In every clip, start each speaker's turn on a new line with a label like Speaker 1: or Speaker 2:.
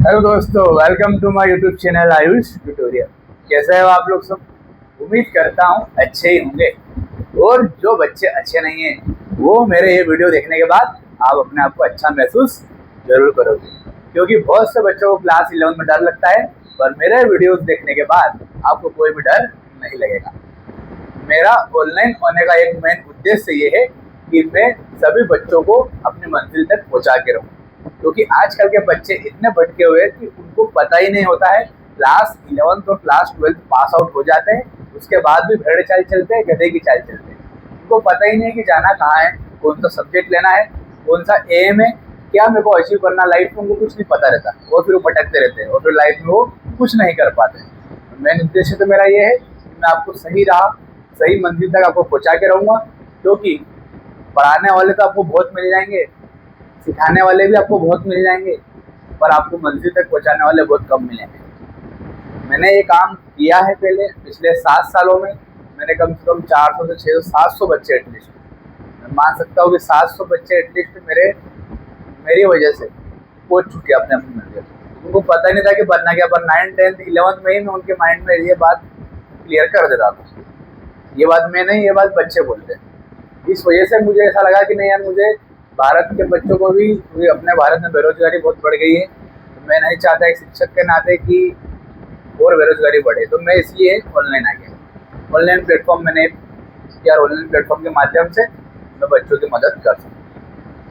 Speaker 1: Hello दोस्तों, welcome to my YouTube channel Ayush tutorial. कैसे हो आप लोग सब? उम्मीद करता हूँ अच्छे ही होंगे। और जो बच्चे अच्छे नहीं हैं वो मेरे ये वीडियो देखने के बाद आप अपने आप को अच्छा महसूस जरूर करोगे, क्योंकि बहुत से बच्चों को क्लास 11 में डर लगता है, पर मेरे वीडियोस देखने के बाद आपको कोई भी डर नहीं लगेगा। मेरा ऑनलाइन होने का एक मेन उद्देश्य ये है कि मैं सभी बच्चों को अपनी मंजिल तक पहुंचा के रहूं, क्योंकि आजकल के बच्चे इतने भटके हुए हैं कि उनको पता ही नहीं होता है। क्लास 11 और क्लास 12 पास आउट हो जाते हैं, उसके बाद भी भेड़ चाल चलते हैं, गधे की चाल चलते हैं। उनको पता ही नहीं कि जाना कहाँ है, कौन सा सब्जेक्ट लेना है, कौन सा एम है, क्या मेरे को अचीव करना लाइफ में, उनको कुछ नहीं पता रहता। वो फिर भटकते रहते हैं और फिर लाइफ में वो कुछ नहीं कर पाते। मेन उद्देश्य तो मेरा ये है कि मैं आपको सही राह, सही मंजिल तक आपको पहुँचा के रहूँगा, क्योंकि पढ़ाने वाले तो आपको बहुत मिल जाएंगे, सिखाने वाले भी आपको बहुत मिल जाएंगे, पर आपको मंजिल तक पहुंचाने वाले बहुत कम मिलेंगे। मैंने ये काम किया है पहले, पिछले 7 सालों में मैंने कम से कम 400 से 600 700 बच्चे एटलीस्ट, मैं मान सकता हूँ कि 700 बच्चे एटलीस्ट मेरी वजह से पहुंच चुके अपने अपनी मंजिल। उनको पता नहीं था कि बनना क्या, पर 9, 10, 11 में ही मैं उनके माइंड में ये बात क्लियर कर देता था। ये बात मैं नहीं, ये बात बच्चे बोलते हैं। इस वजह से मुझे ऐसा लगा कि नहीं यार, मुझे भारत के बच्चों को भी, अपने भारत में बेरोजगारी बहुत बढ़ गई है, तो मैं नहीं चाहता एक शिक्षक के नाते कि और बेरोजगारी बढ़े, तो मैं इसलिए ऑनलाइन आ गया। ऑनलाइन प्लेटफॉर्म मैंने यार, ऑनलाइन प्लेटफॉर्म के माध्यम से मैं बच्चों की मदद कर सकूँ।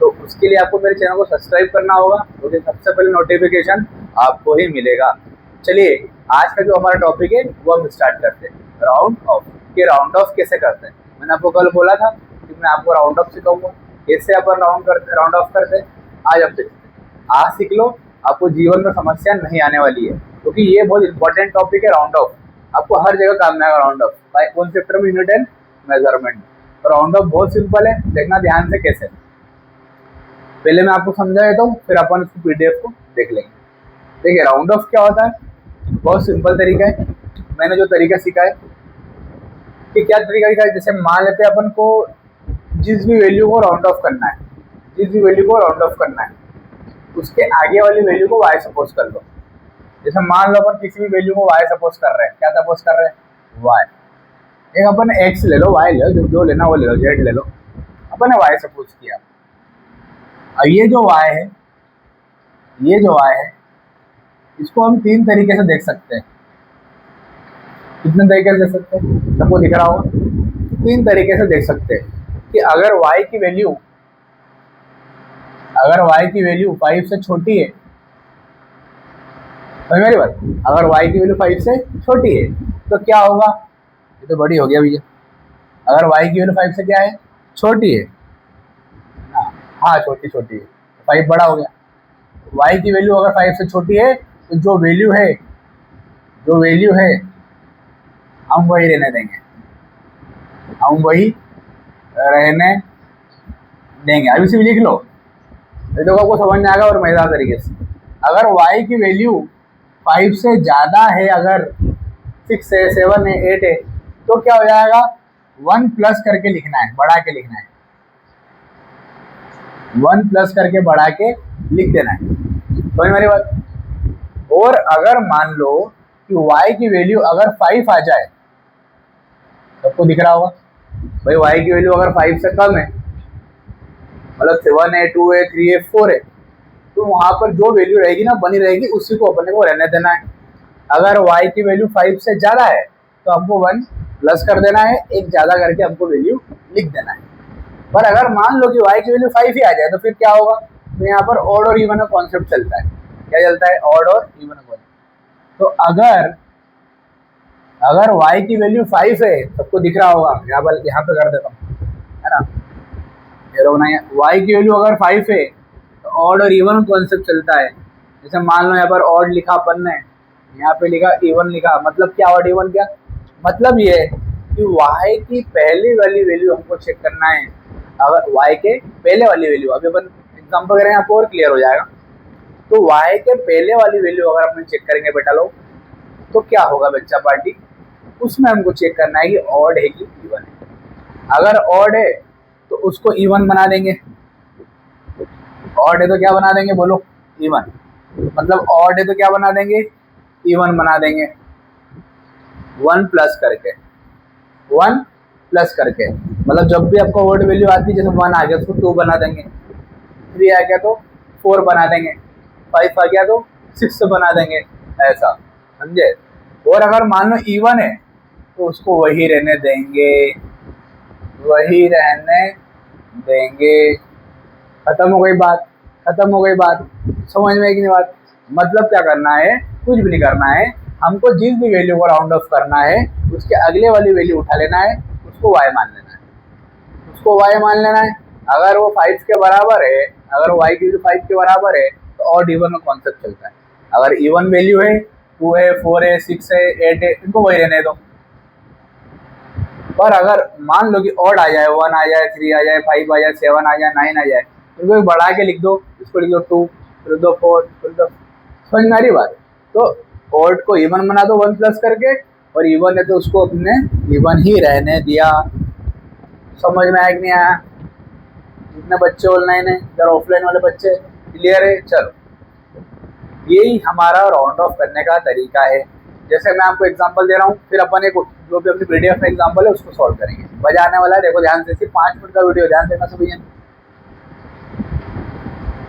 Speaker 1: तो उसके लिए आपको मेरे चैनल को सब्सक्राइब करना होगा, क्योंकि सबसे पहले नोटिफिकेशन आपको ही मिलेगा। चलिए, आज का जो हमारा टॉपिक है वो हम स्टार्ट करते हैं। Round of. कि राउंड ऑफ कैसे करते हैं, मैंने आपको कल बोला था कि मैं आपको राउंड ऑफ सिखाऊंगा, कैसे अपन राउंड ऑफ करते हैं। आज आप सीखते हैं, आज सीख लो, आपको जीवन में समस्या नहीं आने वाली है, क्योंकि ये बहुत इंपॉर्टेंट टॉपिक है। राउंड ऑफ आपको हर जगह काम में आएगा। राउंड ऑफ कौन सेक्टर में? Unit and measurement. तो राउंड ऑफ बहुत सिंपल है, देखना ध्यान से कैसे। पहले मैं आपको समझा देता हूँ, फिर अपन उसको पीडीएफ को देख लेंगे। देखिए, राउंड ऑफ क्या होता है, बहुत सिंपल तरीका है। मैंने जो तरीका सीखा है कि क्या तरीका सीखा है, जैसे मान लेते हैं अपन को जिस भी वैल्यू को राउंड ऑफ करना है, जिस भी वैल्यू को राउंड ऑफ करना है, उसके आगे वाली वैल्यू को y सपोज कर लो। जैसे मान लो अपन किसी भी वैल्यू को y सपोज कर रहे हैं, क्या सपोज कर रहे हैं? y। एक अपन x ले लो, y ले लो, जो लेना वो ले लो, z ले लो, अपन ने y सपोज किया। अब ये जो y है, ये जो y है, इसको हम 3 तरीके से देख सकते हैं। कितने तरीके से देख सकते हैं? सबको दिख रहा होगा। 3 तरीके से देख सकते हैं कि अगर y की वैल्यू 5 से छोटी है, समझ मेरी बात? अगर y की वैल्यू 5 से छोटी है तो क्या होगा? ये तो बड़ी हो गया भैया। अगर y की वैल्यू 5 से क्या है? छोटी है। हाँ, छोटी है, 5 बड़ा हो गया। y की वैल्यू अगर 5 से छोटी है तो जो वैल्यू है हम वही रहने देंगे, अभी सिर्फ लिख लो, ये तो आपको समझ में आएगा और मजेदार तरीके से। अगर y की वैल्यू 5 से ज़्यादा है, अगर 6 है, 7 है, 8 है, तो क्या हो जाएगा? 1 प्लस करके लिखना है, बढ़ा के लिखना है। 1 प्लस करके बढ़ा के लिख देना है, समझ मेरी बात? और अगर मान लो कि y की वैल्यू अगर 5 आ जाए, सबको दिख रहा होगा भाई, y की वैल्यू अगर 5 से कम है, मतलब 7 है, 2 है, 3 है, 4 है, तो वहां पर जो वैल्यू रहेगी ना, बनी रहेगी, उसी को अपने को रहने देना है। अगर y की वैल्यू 5 से ज़्यादा है तो हमको 1 प्लस कर देना है, एक ज़्यादा करके हमको वैल्यू लिख देना है। पर अगर मान लो कि y की वैल्यू 5 ही आ जाए तो फिर क्या होगा? तो यहाँ पर ऑड और इवन का कॉन्सेप्ट चलता है। क्या चलता है? ऑड और इवन का कॉन्सेप्ट। तो अगर y की वैल्यू 5 है, सबको दिख रहा होगा, यहाँ पे कर देता हूँ, है ना, y की वैल्यू अगर 5 है तो ऑड और इवन कॉन्सेप्ट चलता है। जैसे मान लो यहाँ पर ऑड लिखा अपन ने, यहाँ पे लिखा इवन लिखा, मतलब क्या? ऑड इवन क्या मतलब? ये है कि y की पहले वाली वैल्यू हमको चेक करना है। अगर y के पहले वाली वैल्यू, अभी अपन एग्जाम्पल करेंगे, आपको और क्लियर हो जाएगा। तो y के पहले वाली वैल्यू अगर अपन चेक करेंगे बेटा लोग, तो क्या होगा बच्चा पार्टी? उसमें हमको चेक करना है कि ऑड है कि इवन है। अगर ऑड है तो उसको इवन बना देंगे, ऑड है तो क्या बना देंगे? बोलो, इवन। मतलब ऑड है तो क्या बना देंगे, इवन बना देंगे, 1 प्लस करके, 1 प्लस करके। मतलब जब भी आपको ऑड वैल्यू आती है, जैसे 1 आ गया उसको 2 बना देंगे, 3 आ गया तो 4 बना देंगे, 5 आ गया तो 6 बना देंगे, ऐसा, समझे। और अगर मान लो इवन है तो उसको वही रहने देंगे, वही रहने देंगे। खत्म हो गई बात, खत्म हो गई बात। समझ में कि नहीं बात। मतलब क्या करना है, कुछ भी नहीं करना है, हमको जिस भी वैल्यू को राउंड ऑफ करना है उसके अगले वाली वैल्यू उठा लेना है, उसको y मान लेना है, उसको y मान लेना है। अगर वो 5 के बराबर है, अगर y की वैल्यू 5 के बराबर है तो ऑड इवन का कॉन्सेप्ट चलता है। अगर इवन वैल्यू है 2 है 4 है 6 है 8 है, इनको वही रहने दो। पर अगर मान लो कि ऑड आ जाए, 1 आ जाए, 3 आ जाए, 5 आ जाए, 7 आ जाए, 9 आ जाए, इनको बढ़ा के लिख दो, इसको लिख दो 2, फिर दो 4, फिर दो, समझ में आ रही बात। तो ऑड को इवन बना दो 1 प्लस करके, और इवन है तो उसको अपने इवन ही रहने दिया। समझ में आया कि नहीं आया। जितने बच्चे ऑनलाइन है, इधर ऑफलाइन वाले बच्चे, क्लियर है। चलो, यही हमारा राउंड ऑफ करने का तरीका है। जैसे मैं आपको एग्जांपल दे रहा हूँ, फिर अपन एक जो भी अपनी पीडीएफ में एग्जांपल है उसको सॉल्व करेंगे। मजा आने वाला है, देखो ध्यान से, सिर्फ 5 मिनट का वीडियो, ध्यान देना सभी जन।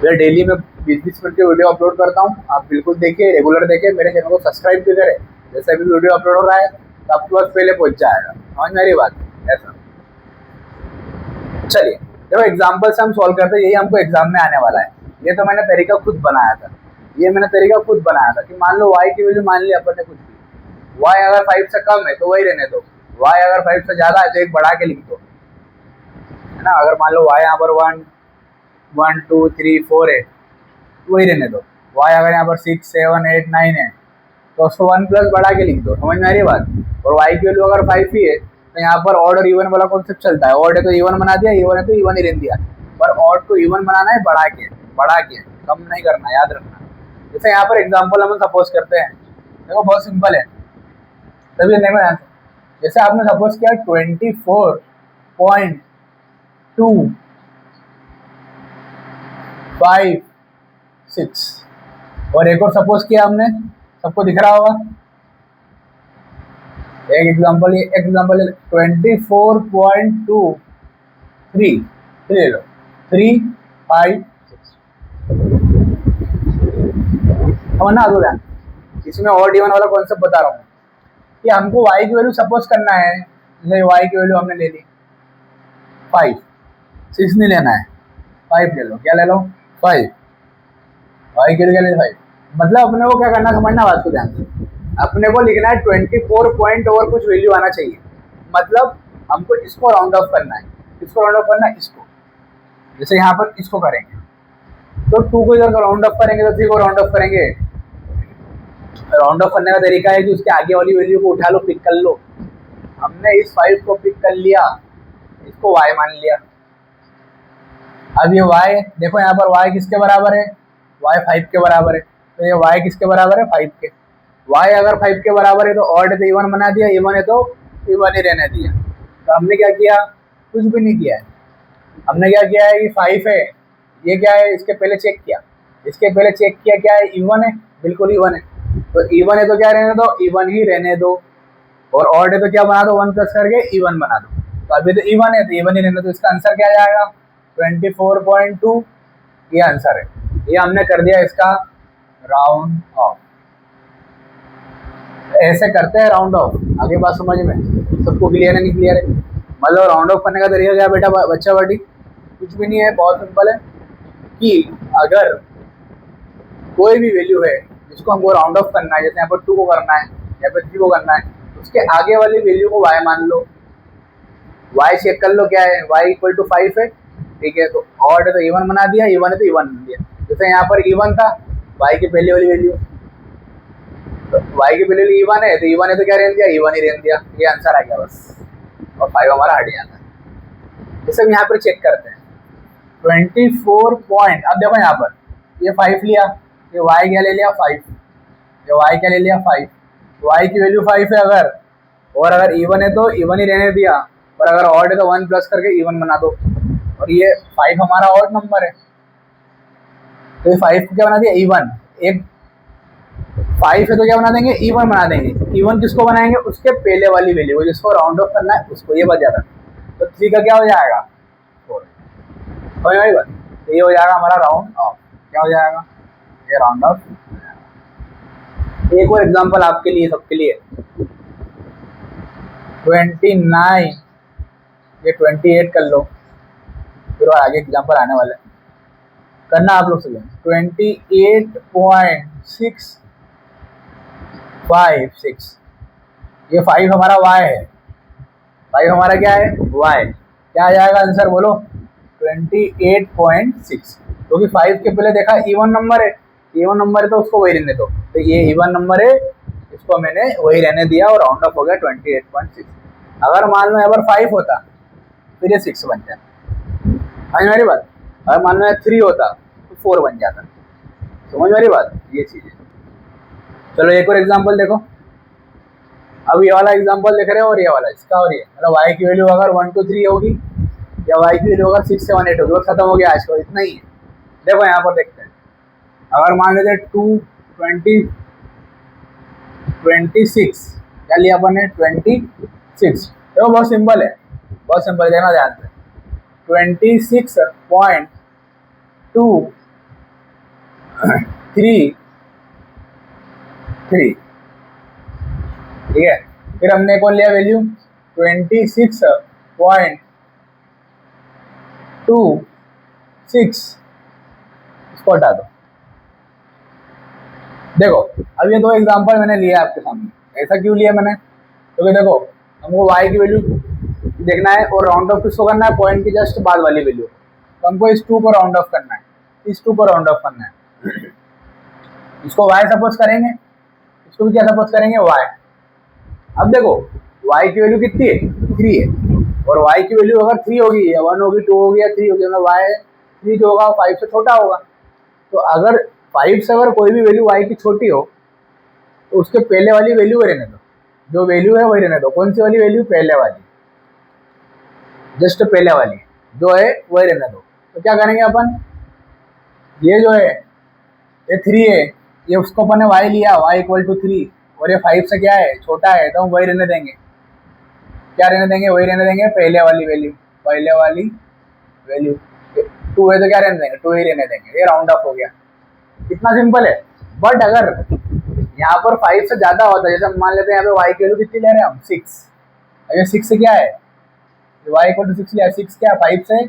Speaker 1: मैं डेली में 20-20 मिनट के वीडियो अपलोड करता हूँ, आप बिल्कुल देखिए, रेगुलर देखिए, मेरे चैनल को सब्सक्राइब भी करें। जैसे अभी वीडियो अपलोड हो रहा है तो आपके पास पहले पहुंच जाएगा, समझ मेरी बात, ऐसा। चलिए देखो, एग्जाम्पल से हम सॉल्व करते हैं, यही हमको एग्जाम में आने वाला है। ये तो मैंने तरीका खुद बनाया था, ये मैंने तरीका खुद बनाया था कि मान लो y की वैल्यू मान ली अपन ने कुछ भी, y अगर 5 से कम है तो वही रहने दो, y अगर 5 से ज्यादा है तो एक बढ़ा के लिख दो, है ना। अगर मान लो y यहाँ पर 1 1 2 3 4 है, वही रहने दो। y अगर यहाँ पर 6 7 8 9 है तो उसको 1 प्लस बढ़ा के लिख दो, समझ में आ रही बात। और y की वैल्यू अगर 5 ही है तो यहाँ पर ऑड और इवन वाला कॉन्सेप्ट चलता है। ऑड है तो इवन बना दिया, इवन है तो इवन ही रहने दिया। पर ऑड को इवन बनाना है बढ़ा के, बढ़ा के, कम नहीं करना, याद रखना। जैसे यहाँ पर एग्जांपल हम सपोज करते हैं, देखो बहुत सिंपल है, तभी नहीं मैं। जैसे आपने सपोज किया 24.256 और एक और सपोज किया हमने, सबको दिख रहा होगा। एक एग्जांपल, ये एग्जांपल 24.23 ले लो, 3 5 6 समझना दो ध्यान। इसमें ऑड इवन वाला कॉन्सेप्ट बता रहा हूँ कि हमको y की वैल्यू सपोज करना है। जैसे y की वैल्यू हमने ले ली 5, 6 नहीं लेना है, 5 ले लो। क्या ले लो? 5। y की वैल्यू क्या ले 5। मतलब अपने को क्या करना, समझना बात को ध्यान से। अपने को लिखना है 24 पॉइंट और कुछ वैल्यू आना चाहिए। मतलब हमको इसको राउंड ऑफ करना है, इसको राउंड ऑफ करना है, इसको। जैसे यहाँ पर इसको करेंगे तो 2 को इधर राउंड ऑफ करेंगे तो 3 को राउंड ऑफ करेंगे। राउंड ऑफ करने का तरीका है कि उसके आगे वाली वैल्यू को उठा लो, पिक कर लो। हमने इस 5 को पिक कर लिया, इसको y मान लिया। अब ये y देखो, यहाँ पर y किसके बराबर है, y 5 के बराबर है। तो ये y किसके बराबर है, 5 के। y अगर 5 के बराबर है तो ऑड है तो इवन बना दिया, इवन है तो इवन ही रहने दिया। तो हमने क्या किया, कुछ भी नहीं किया है। हमने क्या किया है कि 5 है, ये क्या है, इसके पहले चेक किया, इसके पहले चेक किया, क्या है, इवन है, बिल्कुल इवन है। तो इवन है तो क्या रहने दो, इवन ही रहने दो। और ऑड है तो क्या बना दो, 1 प्लस करके इवन बना दो। तो अभी तो इवन है तो इवन ही रहने दो। इसका आंसर क्या जाएगा, 24.2, ये आंसर है। ये हमने कर दिया इसका राउंड ऑफ। ऐसे करते हैं राउंड ऑफ। आगे बात समझ में सबको क्लियर है, नहीं क्लियर है। मतलब राउंड ऑफ करने का तरीका क्या बेटा, बच्चा बाटी, कुछ भी नहीं है, बहुत सिंपल है कि अगर कोई भी वैल्यू है जिसको हमको राउंड ऑफ करना है, जैसे यहाँ पर 2 को करना है या फिर 3 को करना है, उसके आगे वाली वैल्यू को y मान लो। y चेक कर लो क्या है, y इक्वल टू 5 है, ठीक है। तो ऑड है तो इवन बना दिया, इवन है तो इवन बना दिया। जैसे यहाँ पर इवन था, y की पहले वाली वैल्यू, तो y की पहले वाली इवन है तो इवन है तो क्या रहने दिया, इवन ही रहने दिया। ये आंसर आ गया बस, और 5 हमारा हट जाता है। जैसे हम यहाँ पर चेक करते हैं 24 पॉइंट, अब देखो यहाँ पर ये 5 लिया, ये y क्या ले लिया 5, ये y क्या ले लिया 5, y की वैल्यू 5 है अगर, और अगर इवन है तो इवन ही रहने दिया, और अगर ऑड है तो 1 प्लस करके इवन बना दो। और ये 5 हमारा ऑड नंबर है तो ये 5 को क्या बना दिया, इवन। एक 5 है तो क्या बना देंगे, इवन बना देंगे। इवन किसको बनाएंगे, उसके पहले वाली वैल्यू को, जिसको राउंड ऑफ करना है उसको, ये बच जाता। तो 3 का क्या हो जाएगा 4, समझ में आई बात। तो ये हो जाएगा हमारा राउंड ऑफ, क्या हो जाएगा, ये राउंड ऑफ। एक और एग्जांपल आपके लिए, सबके लिए, 29, ये 28 कर लो, फिर आगे एग्जांपल आने वाले करना आप लोग से। 28.656, ये 5 हमारा y है, 5 हमारा क्या है, y। क्या आ जाएगा आंसर बोलो, 28.6, क्योंकि 5 के पहले देखा इवन नंबर है, इवन नंबर है तो उसको वही रहने दो। तो ये इवन नंबर है, इसको मैंने वही रहने दिया और राउंड ऑफ हो गया 28.6। अगर मान लो यहाँ पर 5 होता फिर ये 6 बन जाता, समझ मेरी बात। अगर मान लो 3 होता तो 4 बन जाता, समझ मेरी बात, ये चीज़ है। चलो एक और एग्जांपल देखो। अब ये वाला एग्जांपल देख रहे हो और ये वाला, इसका और ये, मतलब y की वैल्यू अगर 1 2 3 होगी या y की वैल्यू अगर 6 7 8 होगी, बस खत्म हो गया आज का, इतना ही है। देखो यहाँ पर देखते हैं, अगर मान लेते 26 क्या लिया अपन ने, 26। देखो बहुत सिंपल है, बहुत सिंपल, देखना ध्यान से। 26.23, ठीक है। फिर हमने कौन लिया वैल्यू, 26.26, इसको हटा दो। देखो अब ये 2 एग्जांपल मैंने लिया आपके सामने। ऐसा क्यों लिया मैंने, क्योंकि देखो हमको y की वैल्यू देखना है और राउंड ऑफ किसको करना है, पॉइंट की जस्ट बाद वाली वैल्यू। तो हमको इस 2 को राउंड ऑफ करना है, इस 2 को राउंड ऑफ करना है। इसको y सपोज करेंगे, इसको भी क्या सपोज करेंगे, y। अब देखो y की वैल्यू कितनी है, 3 है, और y की वैल्यू अगर 3 होगी या 1 होगी 2 होगी या 3 होगी, मतलब y 3 जो होगा 5 से छोटा होगा। तो अगर 5 से अगर कोई भी वैल्यू y की छोटी हो तो उसके पहले वाली वैल्यू रहने दो, जो वैल्यू है वही रहने दो। कौन सी वाली वैल्यू, पहले वाली, जस्ट पहले वाली जो है वही रहने दो। तो क्या करेंगे अपन, ये जो है ये 3 है, ये उसको अपन ने y लिया, y इक्वल टू 3, और ये 5 से क्या है, छोटा है, तो हम वही रहने देंगे। क्या रहने देंगे, वही रहने देंगे, पहले वाली वैल्यू, पहले वाली वैल्यू। 2 है तो क्या रहने देंगे, 2 ही रहने देंगे। ये राउंड ऑफ हो गया, इतना सिंपल है। बट अगर यहाँ पर 5 से ज्यादा होता है, जैसे मान लेते हैं यहाँ पे y की वैल्यू कितनी ले रहे हैं हम, 6। अगर 6 से क्या है, y इक्वल टू 6 लिया, 6 क्या 5 से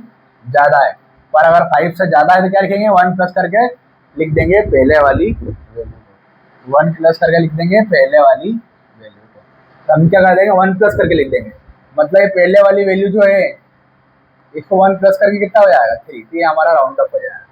Speaker 1: ज्यादा है। पर अगर 5 से ज्यादा है तो क्या लिखेंगे, 1 प्लस करके लिख देंगे पहले वाली वैल्यू को, 1 प्लस करके लिख देंगे पहले वाली वैल्यू को। तो हम क्या कर देंगे, 1 प्लस करके लिख देंगे, मतलब ये पहले वाली वैल्यू जो है इसको 1 प्लस करके कितना हो जाएगा, 3। ये हमारा राउंड अप हो जाएगा।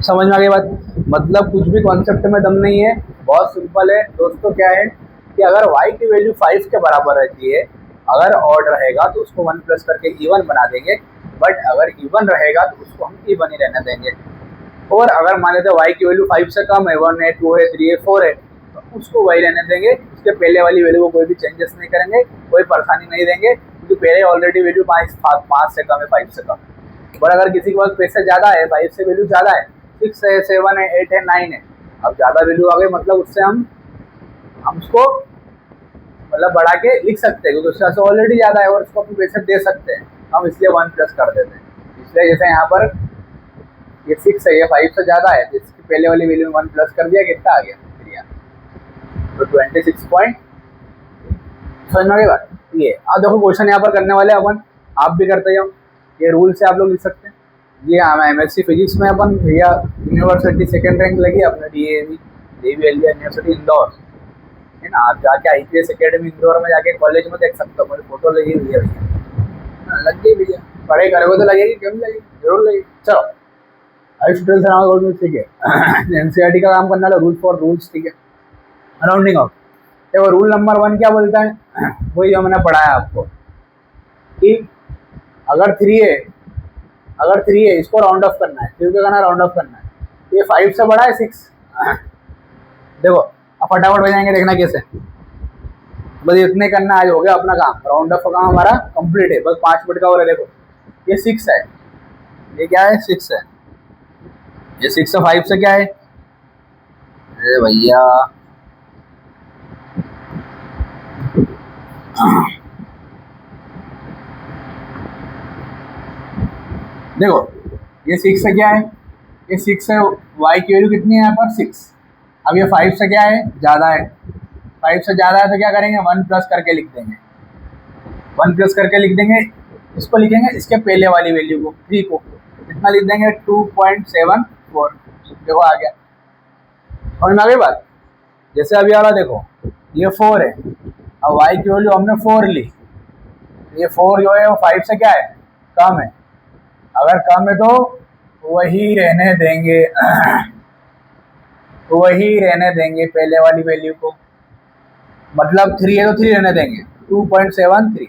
Speaker 1: समझ में आ गई बात, मतलब कुछ भी कॉन्सेप्ट में दम नहीं है, बहुत सिंपल है दोस्तों। क्या है कि अगर y की वैल्यू 5 के बराबर रहती है, अगर ऑड रहेगा तो उसको 1 प्लस करके इवन बना देंगे, बट अगर इवन रहेगा तो उसको हम इवन ही रहने देंगे। और अगर मान लेते y की वैल्यू 5 से कम है, 1 है 2 है 3 है 4 है, तो उसको वही रहने देंगे, उसके पहले वाली वैल्यू को कोई भी चेंजेस नहीं करेंगे, कोई परेशानी नहीं देंगे, क्योंकि पहले ऑलरेडी वैल्यू 5 से कम है, 5 से कम। और अगर किसी के पास 5 से ज़्यादा है, 5 से वैल्यू ज़्यादा है, 6 है 7 है 8 है 9 है, अब ज़्यादा वैल्यू आ गई, मतलब उससे हम उसको मतलब बढ़ा के लिख सकते हैं, क्योंकि उससे ऑलरेडी ज़्यादा है और उसको अपने पैसे दे सकते हैं हम, इसलिए 1 प्लस कर देते हैं। इसलिए जैसे यहाँ पर ये 6 है, ये 5 से ज़्यादा है, तो इसकी पहले वाली वैल्यू में 1 प्लस कर दिया, कितना आ गया 3। तो 26 पॉइंट, समझ में आ गई बात। ये अब देखो क्वेश्चन यहाँ पर करने वाले अपन, आप भी करते जाओ, ये रूल से आप लोग लिख सकते हैं। ये MSc फिजिक्स में अपन भैया यूनिवर्सिटी 2nd रैंक लगी अपने DAV यूनिवर्सिटी इंदौर, है ना। आप जाके IPS एकेडमी इंदौर में जाके कॉलेज में देख सकते हो, मेरी फोटो लगी हुई है भैया, लग गई भैया, पढ़ाई करोगे तो लगेगी, क्यों लगेगी, जरूर लगेगी। चलो ठीक है। NCERT का काम करना है, रूल्स फॉर रूल्स, ठीक है, राउंडिंग ऑफ। देखो रूल नंबर 1 क्या बोलता है, वही जो मैंने पढ़ाया आपको, कि अगर 3 है इसको राउंड ऑफ करना है, फिर क्या करना है, राउंड ऑफ करना है। ये 5 से बड़ा है 6, देखो अब फटाफट हो जाएंगे, देखना कैसे, बस इतने करना, आज हो गया अपना काम, राउंड ऑफ का काम हमारा कंप्लीट है, बस 5 मिनट का हो रहा है। देखो ये 6 है, ये क्या है 6 है, ये 6 से 5 से क्या है अरे भैया देखो, ये 6 से क्या है, ये 6 है, y की वैल्यू कितनी है यहाँ पर 6। अब ये 5 से क्या है, ज़्यादा है, 5 से ज़्यादा है तो क्या करेंगे, 1 प्लस करके लिख देंगे, 1 प्लस करके लिख देंगे। इसको लिखेंगे इसके पहले वाली वैल्यू को 3 को कितना लिख देंगे 2.74। देखो आ गया, समझ में आ गई बात। जैसे अभी वाला देखो, ये 4 है, अब y की वैल्यू हमने 4 ली, ये 4 जो है वो 5 से क्या है, कम है। अगर कम है तो वही रहने देंगे वही रहने देंगे पहले वाली वैल्यू को। मतलब 3 है तो 3 रहने देंगे, 2.73।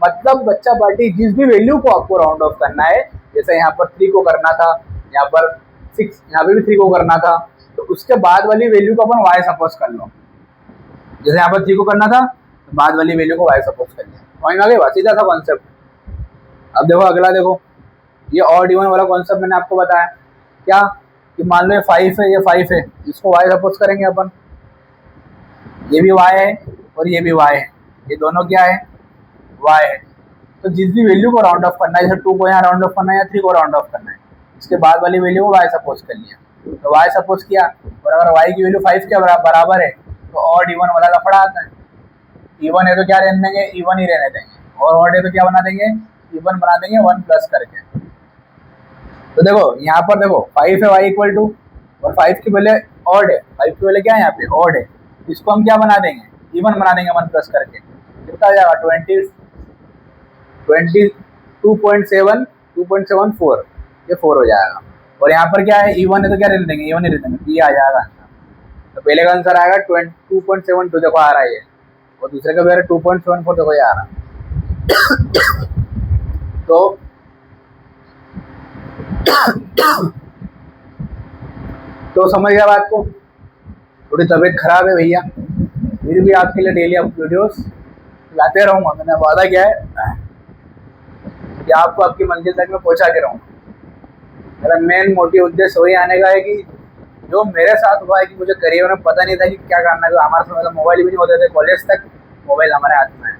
Speaker 1: मतलब बच्चा पार्टी जिस भी वैल्यू को आपको राउंड ऑफ करना है, जैसे यहाँ पर 3 को करना था, यहाँ पर 6, यहाँ पे भी 3 को करना था, तो उसके बाद वाली वैल्यू को अपन y सपोज कर लो। जैसे यहाँ पर 3 को करना था तो बाद वाली वैल्यू को y सपोज कर लिया। समझ में आ गई, सीधा सा कॉन्सेप्ट। अब देखो अगला, देखो ये ऑड इवन वाला कॉन्सेप्ट मैंने आपको बताया क्या, कि मान लो ये 5 है, ये 5 है, इसको y सपोज करेंगे अपन, ये भी y है और ये भी y है, ये दोनों क्या है, y है। तो जिस भी वैल्यू को राउंड ऑफ करना है, जैसे 2 को यहाँ राउंड ऑफ करना है या 3 को राउंड ऑफ करना है, इसके बाद वाली वैल्यू को y सपोज कर लिया, तो y सपोज किया। और अगर y की वैल्यू 5 के बराबर है तो ऑड इवन वाला लफड़ा आता है। इवन है तो क्या रहने देंगे, इवन ही रहने देंगे, और ऑड है तो क्या बना देंगे, इवन बना देंगे 1 प्लस करके। तो देखो यहाँ पर देखो 5 है y इक्वल टू, और 5 की पहले ऑड है, 5 की पहले क्या है यहाँ पे ऑड है, इसको हम क्या बना देंगे, इवन बना देंगे 1 प्लस करके। कितना आ जाएगा 2.74, ये 4 हो जाएगा। और यहाँ पर क्या है, इवन है तो क्या रहने देंगे, इवन ही रहने देंगे, ये आ जाएगा आंसर। तो पहले का आंसर आएगा 2.72, देखो आ रहा है ये, और दूसरे का भी 2.74, देखो ये आ रहा है। तो समझ गया बात को। थोड़ी तबीयत खराब है भैया, फिर भी आपके लिए डेली आप वीडियोस लाते रहूँगा। मैंने वादा किया है कि आपको आपकी मंजिल तक मैं पहुँचा के रहूँगा। मेरा मेन मोटिव उद्देश्य वही आने का है कि जो मेरे साथ हुआ है, कि मुझे करियर में पता नहीं था कि क्या करना है। हमारे समय तो मोबाइल भी नहीं होते थे, कॉलेज तक मोबाइल हमारे हाथ में है,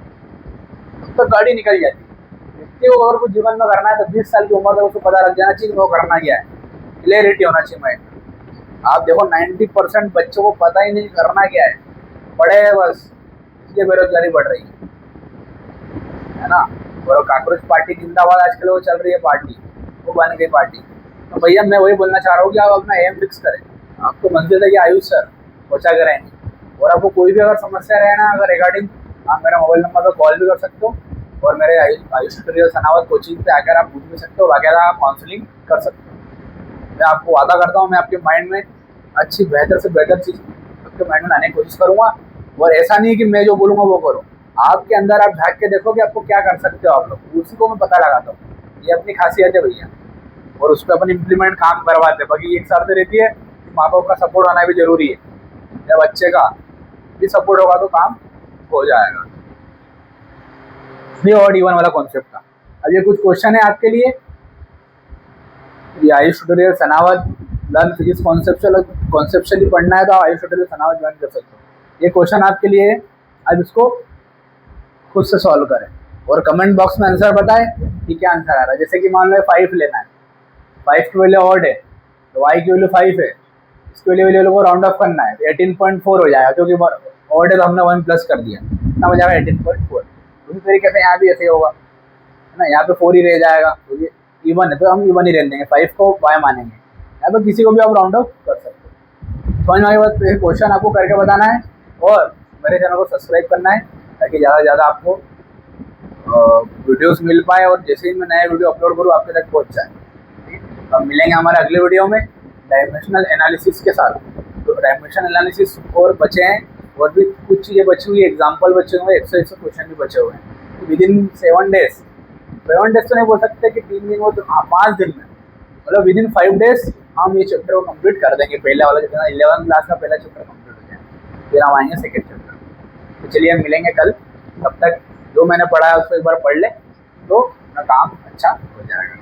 Speaker 1: तो गाड़ी निकल जाती। व्यक्ति को अगर कुछ जीवन में करना है तो 20 साल की उम्र तक उसको पता लग जाना चाहिए कि वो करना क्या है, क्लियरिटी होना चाहिए माइंड में। आप देखो 90% बच्चों को पता ही नहीं करना क्या है, पढ़े है बस, इसलिए बेरोजगारी बढ़ रही है ना। और काकरोच पार्टी जिंदाबाद आजकल वो चल रही है पार्टी, वो बन गई पार्टी। तो भैया मैं वही बोलना चाह रहा हूँ कि आप अपना एम फिक्स करें, आपको मंजिल तक आयुष सर पहुँचा करेंगे। और आपको कोई भी अगर समस्या रहे ना, अगर रिगार्डिंग, आप मेरा मोबाइल नंबर पर कॉल भी कर सकते हो, और मेरे आयुष ट्यूटोरियल सनावत कोचिंग पे आकर आप पूछ भी सकते हो, बाकायदा आप काउंसलिंग कर सकते हो। मैं आपको वादा करता हूँ, मैं आपके माइंड में अच्छी बेहतर से बेहतर चीज़ आपके माइंड में लाने की कोशिश करूँगा। और ऐसा नहीं कि मैं जो बोलूँगा वो करो, आपके अंदर आप झाँक के देखो कि आपको क्या कर सकते हो आप लोग, उसी को मैं पता लगाता हूँ। ये अपनी खासियत है भैया, और उस पर अपन इम्प्लीमेंट काम करवाते हैं। बाकी एक शर्त रहती है कि माँ बाप का सपोर्ट होना भी जरूरी है, जब बच्चे का भी सपोर्ट होगा तो काम हो जाएगा। ये ऑड इवन वाला कॉन्सेप्ट था। अब ये कुछ क्वेश्चन है आपके लिए, ये Ayush tutorial Sanawat learn physics conceptually पढ़ना है तो आयुष ट्यूटोरियल सनावत ज्वाइन कर सकते हो। ये क्वेश्चन आपके लिए है, अब इसको खुद से सॉल्व करें और कमेंट बॉक्स में आंसर बताएं कि क्या आंसर आ रहा है। जैसे कि मान लो 5 लेना है, 5 की वैल्यू ऑड है तो y की वैल्यू 5 है, इसकी वैल्यू को राउंड ऑफ करना है, 18.4 हो जाएगा, क्योंकि ऑड है तो हमने 1 प्लस कर दिया, कितना हो जाएगा 18.4। उसी तरीके से यहाँ भी ऐसे होगा, है ना, यहाँ पे 4 ही रह जाएगा, तो ये इवन है तो हम इवन ही रहने देंगे, 5 को y मानेंगे। या तो किसी को भी आप राउंड ऑफ कर सकते हो। समझ में आने के बाद ये क्वेश्चन आपको करके बताना है और मेरे चैनल को सब्सक्राइब करना है, ताकि ज़्यादा से ज़्यादा आपको वीडियोस मिल पाए, और जैसे ही मैं नया वीडियो अपलोड करूँ आपके तक पहुँच जाए। अब मिलेंगे हमारे अगले वीडियो में डायमेंशनल एनालिसिस के साथ। तो डायमेंशनल एनालिसिस और बचे हैं, और भी कुछ चीज़ें बची हुई, एग्जाम्पल बचे हुए, 100 क्वेश्चन भी बचे हुए हैं। विद इन 7 डेज तो नहीं बोल सकते कि 3 दिन, वो तो 5 दिन में, मतलब विद इन 5 डेज हम ये चैप्टर को कंप्लीट कर देंगे। पहला वाला जितना 11th क्लास का पहला चैप्टर कंप्लीट हो जाएगा, फिर हम आएंगे सेकेंड चैप्टर। तो चलिए हम मिलेंगे कल, तब तक जो मैंने पढ़ा है उसको एक बार पढ़ ले तो अपना काम अच्छा हो जाएगा।